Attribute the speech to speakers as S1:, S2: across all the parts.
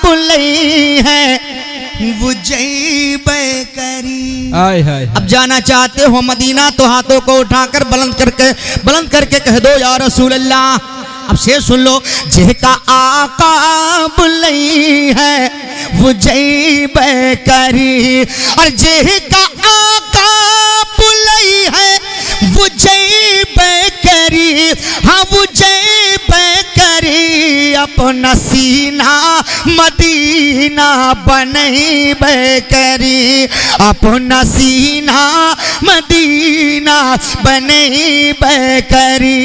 S1: बुलई है वो जैबे करी। अब जाना चाहते हो मदीना तो हाथों को उठाकर बुलंद करके कह दो या रसूल अल्लाह। अब से सुन लो, जेका आका बुलई है वो जैबे करी, और जेका आका बुलई है वो जैबे करी, हाँ वो जैबे करी। अपना सीना मदीना बनैबे करी, अपना सीना मदीना बनैबे करी,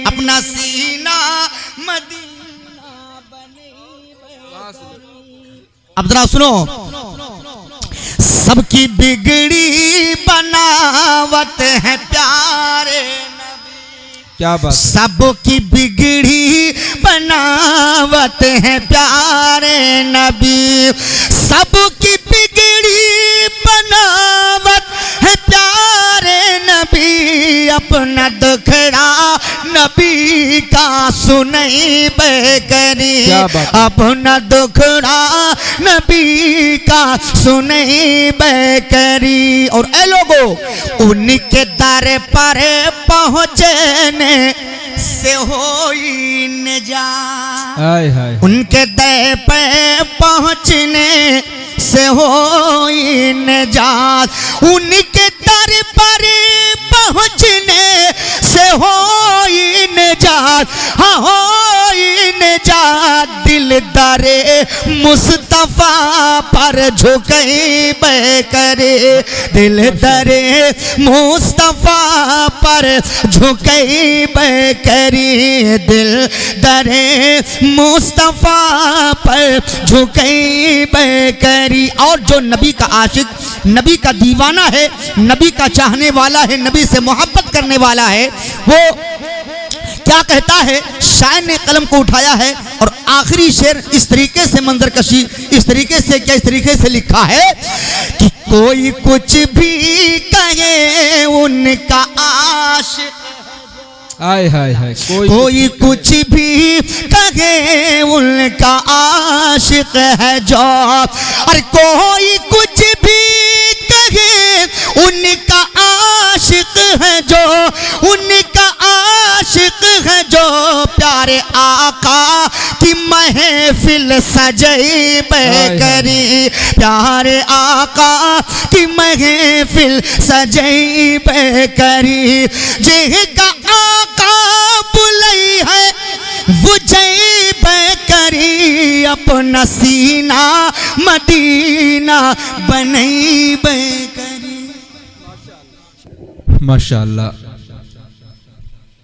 S1: अपना सीना मदीना बनैबे करी। अब जरा सुनो, सबकी बिगड़ी बनावत है प्यारे नबी।
S2: क्या बात,
S1: सबकी बिगड़ी बनावत है प्यारे नबी, सबकी बिगड़ी बनावत है प्यारे नबी। अपना दुखड़ा नबी का सुनैबे करी, अपना दुखड़ा नबी का सुनैबे करी। और ए लोगो, उनके दर पर पहुँचने से होई निजात, उनके दर पे पहुँचने से होई निजात, उनके दर पर पहुँचने से होई निजात, हाँ होई निजात। दिल दरे मुस्तफा पर झुकैबे करे, दिल दरे मुस्तफा पर झुकैबे करी, दिल दरे मुस्तफा पर झुकैबे करी। और जो नबी का आशिक, नबी का दीवाना है, नबी का चाहने वाला है, नबी से मोहब्बत करने वाला है, वो क्या कहता है? शायर ने कलम को उठाया है और आखिरी शेर इस तरीके से मंजरकशी, इस तरीके से क्या, इस तरीके से लिखा है कि कोई कुछ भी कहे उनका आशिक,
S2: हाय हाय हाय,
S1: कोई कुछ भी कहे उनका आशिक है जो, और कोई कुछ भी कहे उनका आशिक है जो, उनका आशिक है जो। प्यारे आका की महफिल सजैबे करी, प्यारे आका की महफिल सजैबे करी। जिनका आका बुलई है वो जैबे करी, अपना सीना मदीना बनैबे करी।
S2: माशाअल्लाह,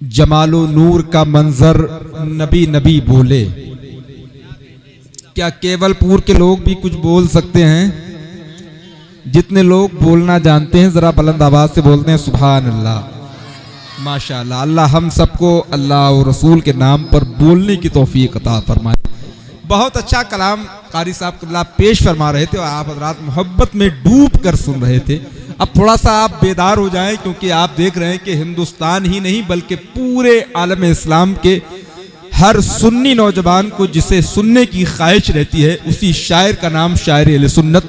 S2: जमालो नूर का मंजर नबी नबी बोले। क्या केवलपुर के लोग भी कुछ बोल सकते हैं? जितने लोग बोलना जानते हैं जरा बुलंद आवाज से बोलते हैं सुभान अल्लाह। माशाअल्लाह, अल्लाह हम सबको अल्लाह और रसूल के नाम पर बोलने की तौफीक अता फरमाए। बहुत अच्छा कलाम कारी साहब पेश फरमा रहे थे और आप हज़रात मोहब्बत में डूब कर सुन रहे थे। अब थोड़ा सा आप बेदार हो जाएं, क्योंकि आप देख रहे हैं कि हिंदुस्तान ही नहीं बल्कि पूरे आलम इस्लाम के हर सुन्नी नौजवान को जिसे सुनने की ख्वाहिश रहती है, उसी शायर का नाम शायर अहले सुन्नत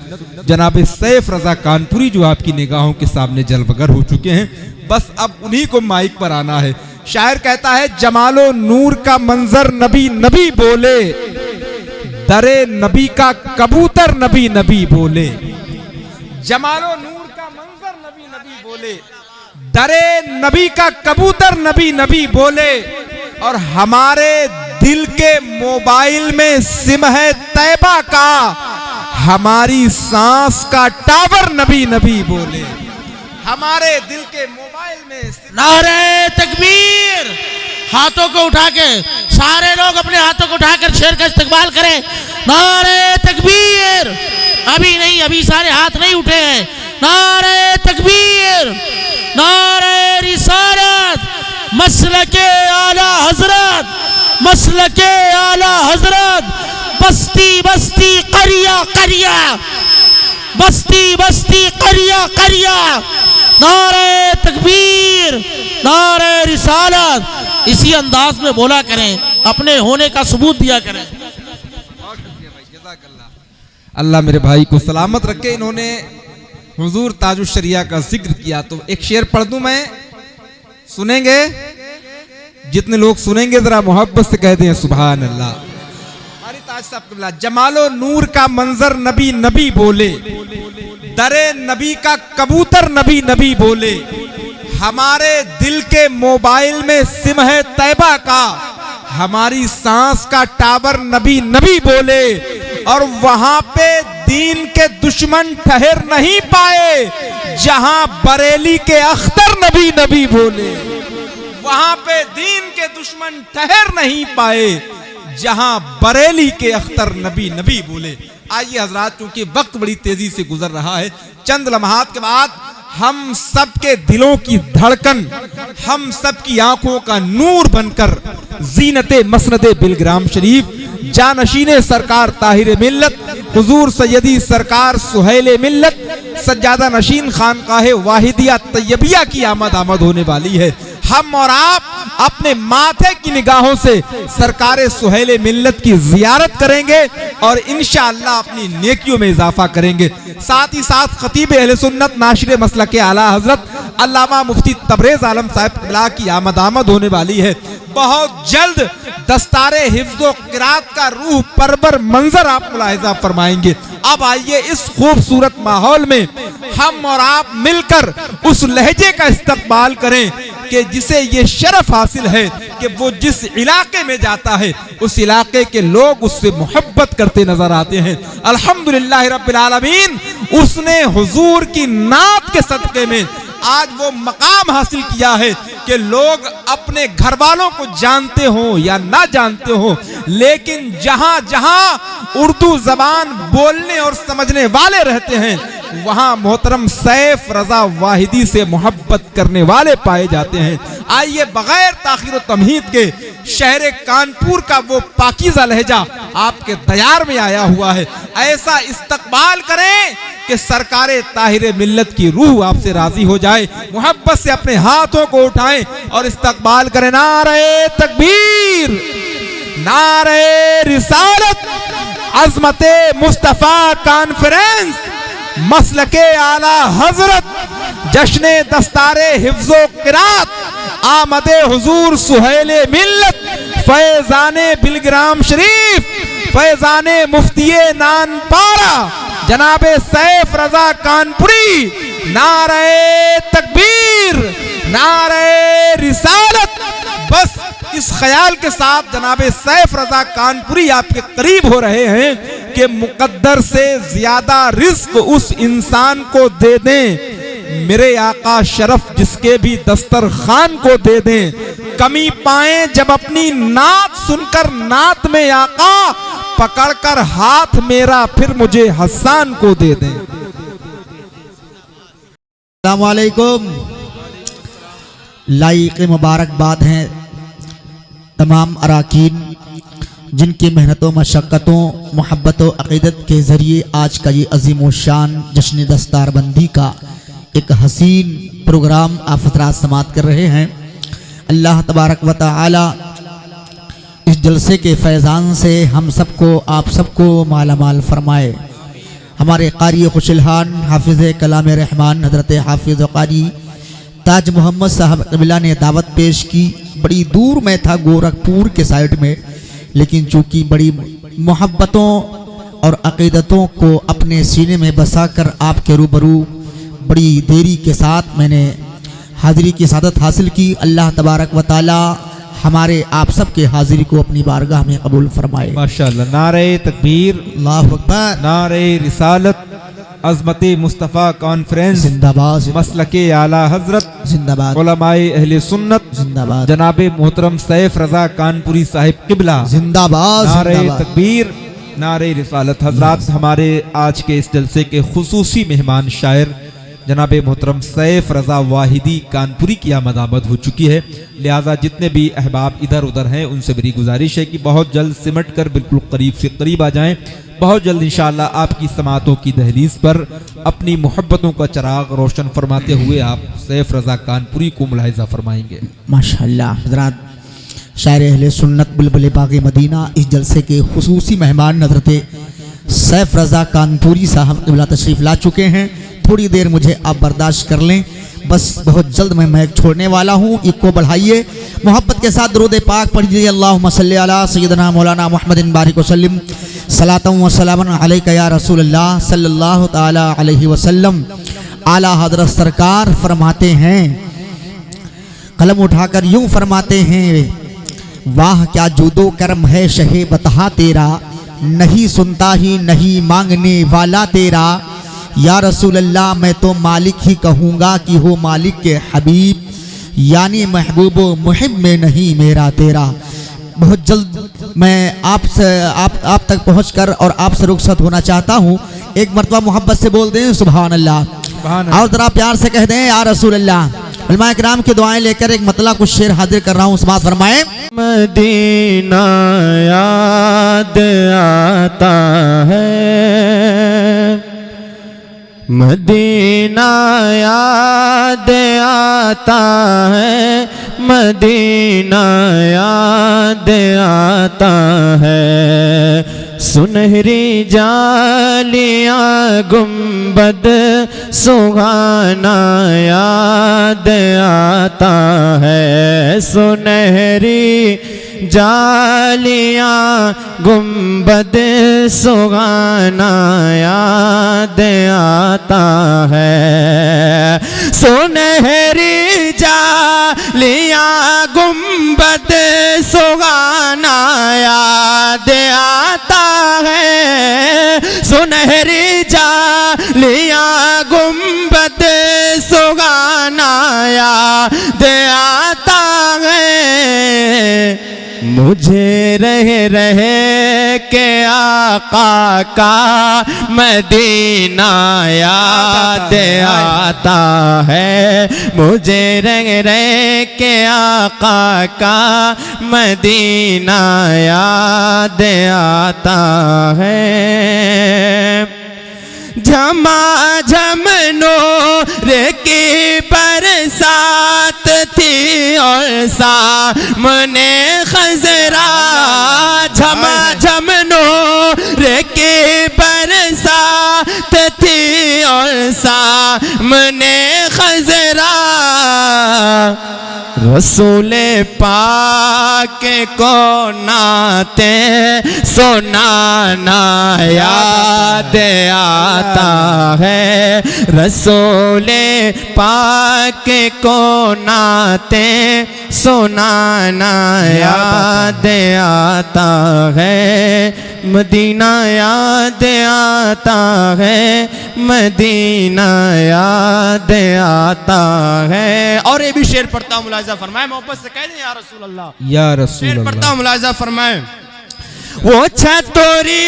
S2: जनाब सैफ रजा कानपुरी जो आपकी निगाहों के सामने जलवगर हो चुके हैं। बस अब उन्हीं को माइक पर आना है। शायर कहता है, जमालो नूर का मंजर नबी नबी बोले, दरे नबी का कबूतर नबी नबी बोले। जमालो नूर का मंजर नबी नबी बोले, दरे नबी का कबूतर नबी नबी बोले, और हमारे दिल के मोबाइल में सिम है तैबा का, हमारी सांस का टावर नबी नबी बोले। हमारे दिल के मोबाइल में
S3: नारे तकबीर, हाथों को उठा के सारे लोग अपने हाथों को उठाकर शेर का इस्तकबाल करें। नारे तकबीर, अभी नहीं, अभी सारे हाथ नहीं उठे हैं। नारे तकबीर, नारे रिसालत, मसलके आला हजरत, मसलके आला हजरत, बस्ती बस्ती करिया करिया, बस्ती बस्ती करिया करिया। नारे तकबीर, नारे रिसालत, इसी अंदाज में बोला करें, अपने होने का सबूत दिया करें।
S2: जज़ाकल्लाह। अल्लाह मेरे भाई को सलामत रखे। इन्होंने हुजूर ताजुश शरिया का जिक्र किया तो एक शेर पढ़ दूं मैं, सुनेंगे? जितने लोग सुनेंगे जरा मोहब्बत से कह दें सुभान अल्लाह। हमारी ताज साहब क़िबला, जमालो नूर का मंजर नबी नबी बोले, दरे नबी का कबूतर नबी नबी बोले, हमारे दिल के मोबाइल में सिम है तैबा का, हमारी सांस का टावर नबी नबी बोले, और वहां पे दीन के दुश्मन ठहर नहीं पाए जहां बरेली के अख्तर नबी नबी बोले। वहां पे दीन के दुश्मन ठहर नहीं पाए जहां बरेली के अख्तर नबी नबी बोले। आइए हजरात, क्योंकि वक्त बड़ी तेजी से गुजर रहा है, चंद लम्हात के बाद हम सबके दिलों की धड़कन, हम सबकी आंखों का नूर बनकर जीनते मसनदे बिलग्राम शरीफ, जानशीने सरकार ताहिर मिल्लत हुजूर सैयदी सरकार सुहेले मिल्लत सज्जादा नशीन खानकाहे वाहिदिया तैयबिया की आमद होने वाली है। हम और आप अपने माथे की निगाहों से सरकारे सुहेले मिल्लत की जियारत करेंगे और इंशाअल्लाह अपनी नेकियों में इजाफा करेंगे। साथ ही साथ खतीब अहले सुन्नत नाशिर मसलक आला हजरत अल्लामा मुफ्ती तबरेज आलम साहब क़िबला की आमद होने वाली है। बहुत जल्द दस्तारे हिफ्ज़ो क़िरात का रूह परवर मंजर आप मुलाहिज़ा फरमाएंगे। अब आइए इस खूबसूरत माहौल में हम और आप मिलकर उस लहजे का इस्तकबाल करें कि जिसे ये शरफ हासिल है कि वो जिस इलाके में जाता है उस इलाके के लोग उससे मोहब्बत करते नजर आते हैं। अल्हम्दुलिल्लाह रब्बिल आलमीन, उसने हुजूर की नात के सदक़े में आज वो मकाम हासिल किया है कि लोग अपने घर वालों को जानते हो या ना जानते हो, लेकिन जहां जहां उर्दू जबान बोलने और समझने वाले रहते हैं वहां मोहतरम सैफ रजा वाहिदी से मोहब्बत करने वाले पाए जाते हैं। आइए बगैर ताखीर व तमहीद के शहर कानपुर का वो पाकीज़ा लहजा आपके दयार में आया हुआ है, ऐसा इस्तकबाल करें कि सरकारे ताहिर मिल्लत की रूह आपसे राजी हो जाए। मोहब्बत से अपने हाथों को उठाएं और इस्तकबाल करें। नारे तकबीर, नारे रिसालत, अज़मते मुस्तफा कॉन्फ्रेंस, मसलके आला हजरत, जश्ने दस्तारे हिफ्ज़ो क़िरात, आमदे हुजूर सुहेले मिल्लत, फैज़ाने बिलग्राम शरीफ, फैज़ाने मुफ्तिये नानपारा जनाबे सैफ रजा कानपुरी, नारे तकबीर, नारे रिसालत। बस इस ख्याल के साथ जनाबे सैफ रजा कानपुरी आपके करीब हो रहे हैं कि मुकद्दर से ज्यादा रिस्क उस इंसान को दे दें, मेरे आका शरफ जिसके भी दस्तरखान को दे दें। कमी पाए जब अपनी नात सुनकर नात में आका, पकड़कर हाथ मेरा फिर मुझे हसन को दे दें।
S1: अस्सलाम वालेकुम। लाइक मुबारकबाद हैं तमाम अराकीन जिनकी मेहनतों मशक्क़तों मोहब्बतों अक़ीदत के ज़रिए आज का ये अज़ीम शान जश्न दस्तारबंदी का एक हसीन प्रोग्राम आप हज़रात समाअत कर रहे हैं। अल्लाह तबारक व तआला इस जलसे के फैज़ान से हम सबको आप सबको माला माल फरमाए। हमारे क़ारी खुशलहान हाफिज़ कलाम रहमान हज़रत हाफिज़ क़ारी ताज मोहम्मद साहब क़िबला ने दावत पेश की। बड़ी दूर में था गोरखपुर के साइड में, लेकिन चूँकि बड़ी मोहब्बतों और अक़ीदतों को अपने सीने में बसाकर आपके रूबरू बड़ी देरी के साथ मैंने हाज़िरी की सादत हासिल की। अल्लाह तबारक व तआला हमारे आप सब के हाज़िरी को अपनी बारगाह में कबूल फरमाए।
S2: माशाअल्लाह। नारे तकबीर,
S1: अल्लाहु अकबर,
S2: नारे रिसालत, अज़मते मुस्तफ़ा कॉन्फ्रेंस
S1: जिंदाबाद,
S2: मसलके आला हजरत
S1: जिंदाबाद,
S2: उलमाए अहले सुन्नत
S1: जिंदाबाद,
S2: जनाबे मोहतरम सैफ रजा कानपुरी साहिब क़िबला
S1: जिंदाबाद,
S2: नारे
S1: जिंदाबाद।
S2: तकबीर, नारे रिसालत। हजरात, हमारे आज के इस जलसे के खुसूसी मेहमान शायर जनाबे मोहतरम सैफ रजा वाहिदी कानपुरी की आमद हो चुकी है। लिहाजा जितने भी अहबाब इधर उधर हैं उनसे मेरी गुजारिश है कि बहुत जल्द सिमट कर बिल्कुल करीब से करीब आ जाएं। बहुत जल्द इंशाअल्लाह आपकी समातों की दहलीज पर अपनी मोहब्बतों का चराग रोशन फरमाते हुए आप सैफ रजा कानपुरी को मुलाहिज़ा फरमाएंगे।
S1: माशाअल्लाह। हज़रात, शायर अहले सुन्नत बुलबुल बाग़ मदीना इस जलसे के खुसूसी मेहमान हज़रत सैफ रज़ा कानपुरी साहब क़िबला तशरीफ़ ला चुके हैं। थोड़ी देर मुझे आप बर्दाश्त कर लें, बस बहुत जल्द मैं मैक छोड़ने वाला हूँ। इको बढ़ाइए, मोहब्बत के साथ दुरूद पाक पढ़िए। अल्लाहुम्मा सल्ली अला सय्यदना मौलाना मुहम्मदिन बारिक वसल्लम सलातन व सलामन अलैका या रसूलल्लाह सल्लल्लाहु ताला अलैहि वसल्लम। आला हज़रत सरकार फरमाते हैं, कलम उठाकर यूं फरमाते हैं, वाह क्या जूदो करम है शहे बतहा तेरा, नहीं सुनता ही नहीं मांगने वाला तेरा। या रसूल अल्लाह मैं तो मालिक ही कहूँगा कि हो मालिक के हबीब, यानी महबूब मुहिब में नहीं मेरा तेरा। बहुत जल्द मैं आप तक पहुँचकर और आपसे रुखसत होना चाहता हूँ। एक मरतबा मोहब्बत से बोल दें सुभान अल्लाह, और ज़रा प्यार से कह दें या रसूल अल्लाह। उलमा किराम की दुआएं लेकर एक मतला कुछ शेर हाजिर कर रहा हूँ, समाअत फरमाएं।
S4: मदीना याद आता है, मदीना याद आता है, मदीना याद आता है। सुनहरी जालियां गुंबद सुहाना याद आता है। सुनहरी जालियां गुंबद सुहाना याद आता है। सुनहरी जालियां गुंबद सुहाना याद आता है। सुनहरी जालियां गुंबद सुहाना याद आता है। मुझे रह के आका का मदीना याद आता है। मुझे रह के आका का मदीना याद आता है। झमाझम नूर की बरसात थी और सामने खजरा। झमाझम नूर की बरसात थी और सामने खजरा। रसूले पाक को नाते सुनाना याद आता है। रसूले पाक को नाते सुनाना याद आता है। मदीना याद आता है, मदीना याद आता है। और ये भी शेर पढ़ता हूँ, मुलाहिजा फरमाए, मोहब्बत से कह दें या रसूल अल्लाह।
S2: या रसूल
S4: शेर
S2: अल्लाह।
S4: पढ़ता हूँ, मुलाहिजा फरमाए। वो छतरी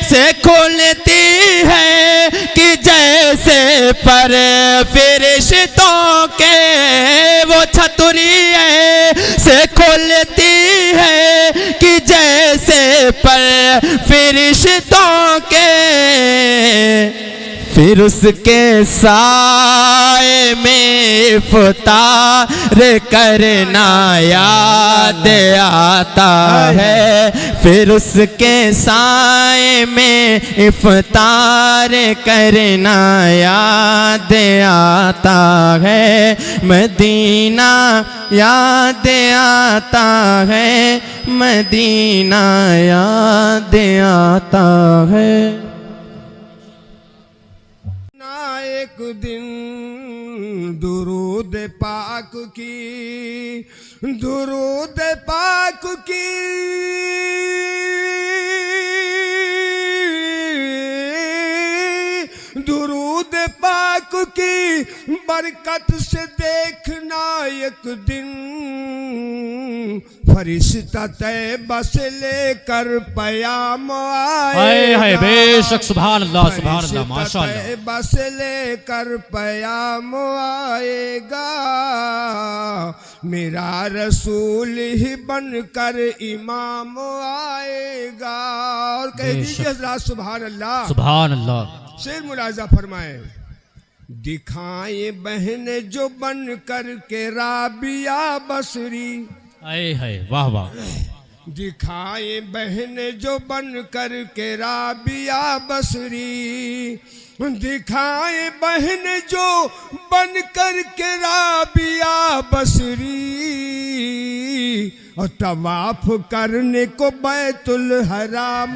S4: से खोलती है कि जैसे पर फरिश्तों के। वो छतरी से खोलती है कि जैसे पर फरिश्तों के। फिर उसके साए में इफ्तार करना याद आता है। फिर उसके साए में इफ्तार करना याद आता है। मदीना याद आता है, मदीना याद आता है। एक दिन दुरूद पाक की, दुरूद पाक की दुरूद पाक की बरकत से देखना एक दिन फरिश्ता तैबा से लेकर पयाम आएगा।
S5: हाय बेशक सुभान अल्लाह सुभान अल्लाह माशाअल्लाह।
S4: तैबा से लेकर पयाम आएगा। मेरा रसूल ही बनकर इमाम आएगा। और कह दीजिए हज़रात सुभान अल्लाह
S5: सुभान अल्लाह।
S4: शेर मुलाजा फरमाए। दिखाए बहन जो बन कर के राबिया बसरी।
S5: आए है वाह वाह।
S4: दिखाए बहन जो बन कर के राबिया बसरी, दिखाए बहन जो बन कर के राबिया बसरी, और तवाफ करने को बैतुल हराम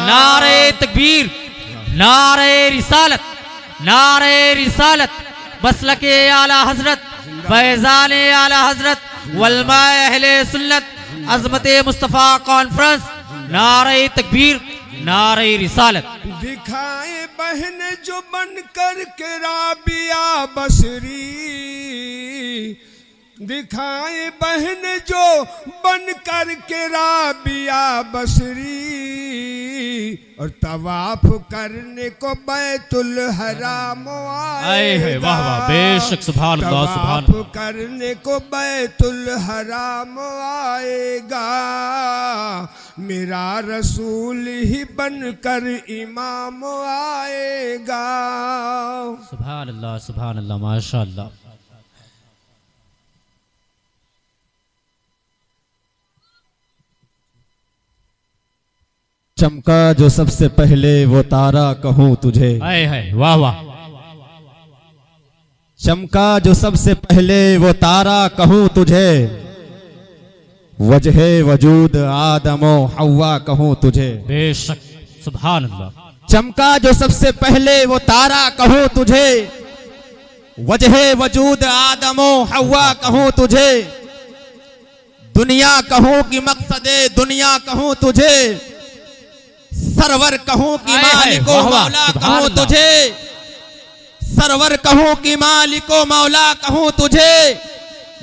S5: नारे तकबीर, नारे रिसालत, नारे रिसालत, मसलके आला हजरत, फैजान आला हजरत, वलमा अहले सुन्नत, अजमते मुस्तफा कॉन्फ्रेंस, नारे तकबीर, नारे रिसालत।
S4: दिखाए बहन जो बन कर के राबिया बसरी, दिखाए बहन जो बन कर के राबिया बसरी, और तवाफ करने को बैतुल हराम
S5: आए। वाह वाह, बेशक सुभान अल्लाह, सुभान
S4: तवाफ करने को बैतुल हराम आएगा, मेरा रसूल ही बनकर इमाम आएगा।
S5: सुभान अल्लाह, सुभान अल्लाह, माशाअल्लाह।
S2: चमका जो सबसे पहले वो तारा कहूं तुझे,
S5: आए है, वाह वाह।
S2: चमका जो सबसे पहले वो तारा कहूं तुझे, वजहे वजूद आदमो हव्वा कहूं तुझे।
S5: बेशक सुभान अल्लाह।
S2: चमका जो सबसे पहले वो तारा कहूं तुझे, वजहे वजूद आदमो हव्वा कहूं तुझे, दुनिया कहूं कि मकसदे दुनिया कहूं तुझे, सरवर कहूं कि मालिको मौला कहूं तुझे, सरवर कहूं कि मालिको मौला कहूं तुझे,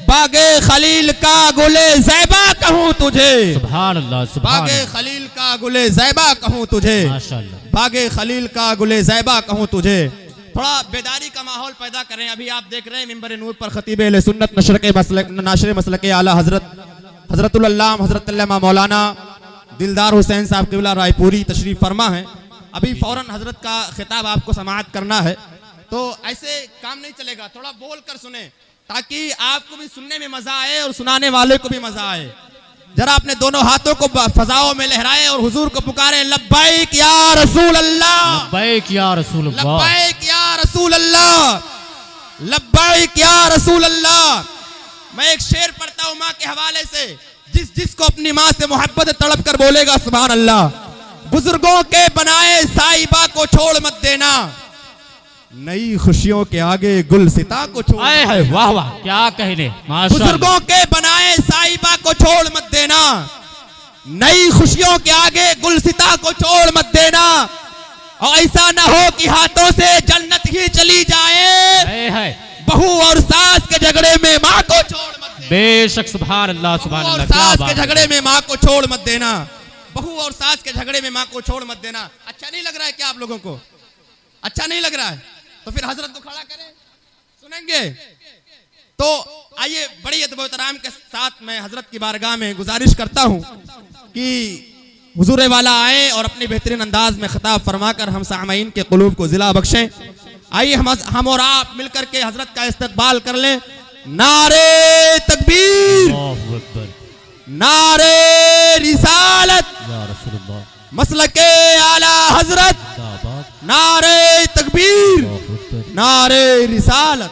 S2: बागे खलील का गुले ज़ैबा कहूं तुझे।
S5: सुभान अल्लाह, सुभान
S2: बागे खलील का गुले ज़ैबा कहूं तुझे,
S5: माशाअल्लाह।
S2: बागे खलील का गुले ज़ैबा कहूं तुझे। थोड़ा बेदारी का माहौल पैदा करें। अभी आप देख रहे हैं मिंबर नूर पर खतीब अहले सुन्नत नाशर मसलक आला हजरतुल अल्लामा हजरत अल्लामा मौलाना दिलदार हुसैन साहब क़िबला रायपुरी तशरीफ फरमा है। अभी फौरन हजरत का खिताब आपको समाअत करना है, तो ऐसे काम नहीं चलेगा, थोड़ा बोल कर सुने ताकि आपको भी सुनने में मजा आए और सुनाने वाले को भी मजा आए। जरा अपने दोनों हाथों को फजाओं में लहराए और हुजूर को पुकारे, लब्बैक या रसूल अल्लाह,
S5: लब्बैक या रसूल अल्लाह,
S2: लब्बैक या रसूल अल्लाह, लब्बैक या रसूल अल्लाह। मैं एक शेर पढ़ता हूं माँ के हवाले से, जिसको अपनी माँ से मोहब्बत तड़प कर बोलेगा सुभान अल्लाह। बुजुर्गों के बनाए साहिबा को छोड़ मत देना, नई खुशियों के आगे गुलसिता को छोड़।
S5: आए है, वाह वाह, क्या कहने, माशाअल्लाह।
S2: बुजुर्गों के बनाए साहिबा को छोड़ मत देना, नई खुशियों के आगे गुलसिता को छोड़ मत देना, और ऐसा ना हो कि हाथों से जन्नत ही चली जाए,
S5: है
S2: बहू और सास के झगड़े में माँ को छोड़ मत देना।
S5: बेशक सुभान अल्लाह, सुभान
S2: बहू और
S5: अल्लाह।
S2: सास के झगड़े में माँ को छोड़ मत देना, बहू और सास के झगड़े में माँ को छोड़ मत देना। अच्छा नहीं लग रहा है क्या आप लोगों को? अच्छा नहीं लग रहा है तो फिर हजरत को खड़ा करें, सुनेंगे। तो आइए बड़ी अदब-ओ-एहतराम के साथ मैं हजरत की बारगाह में गुजारिश करता हूं कि हुजूर वाला आए और अपने बेहतरीन अंदाज में खिताब फरमाकर हम सामईन के कुलूब को जिला बख्शें। आइए हम और आप मिलकर के हजरत का इस्तकबाल कर लें। नारे तकबीर,
S5: अल्लाहु अकबर,
S2: नारे रिसालत,
S5: या रसूलुल्लाह,
S2: मसलके आला हजरत,
S5: जिंदाबाद,
S2: नारे तकबीर,
S5: अल्लाहु अकबर।
S2: नारे रिसालत।